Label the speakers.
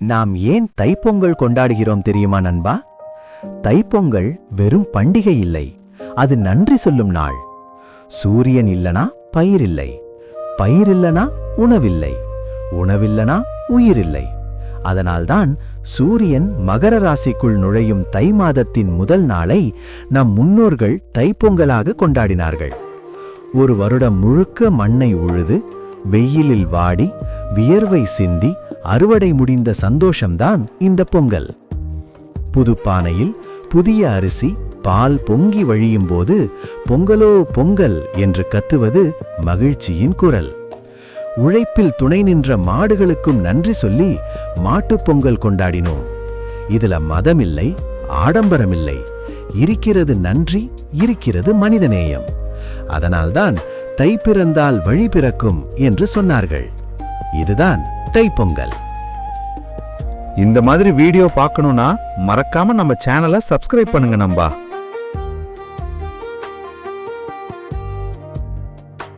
Speaker 1: நாம் ஏன் தைப்பொங்கல் கொண்டாடுகிறோம் தெரியுமா நண்பா? தைப்பொங்கல் வெறும் பண்டிகை இல்லை, அது நன்றி சொல்லும் நாள். சூரியன் இல்லனா பயிரில்லை, பயிரில்லனா உணவில்லை, உணவில்லனா உயிரில்லை. அதனால்தான் சூரியன் மகர ராசிக்குள் நுழையும் தை மாதத்தின் முதல் நாளை நம் முன்னோர்கள் தைப்பொங்கலாக கொண்டாடினார்கள். ஒரு வருடம் முழுக்க மண்ணை உழுது வெயிலில் வாடி வியர்வை சிந்தி அறுவடை முடிந்த சந்தோஷம்தான் இந்த பொங்கல். புதுப்பானையில் புதிய அரிசி பால் பொங்கி வழியும் போது பொங்கலோ பொங்கல் என்று கத்துவது மகிழ்ச்சியின் குரல். உழைப்பில் துணை நின்ற மாடுகளுக்கும் நன்றி சொல்லி மாட்டுப் பொங்கல் கொண்டாடினோம். இதுல மதமில்லை, ஆடம்பரமில்லை, இருக்கிறது நன்றி, இருக்கிறது மனிதநேயம். அதனால்தான் தை பிறந்தால் வழி பிறக்கும் என்று சொன்னார்கள். இதுதான் தைப்பொங்கல்.
Speaker 2: இந்த மாதிரி வீடியோ பார்க்கணும்னா மறக்காம நம்ம சேனலை சப்ஸ்கிரைப் பண்ணுங்க நண்பா.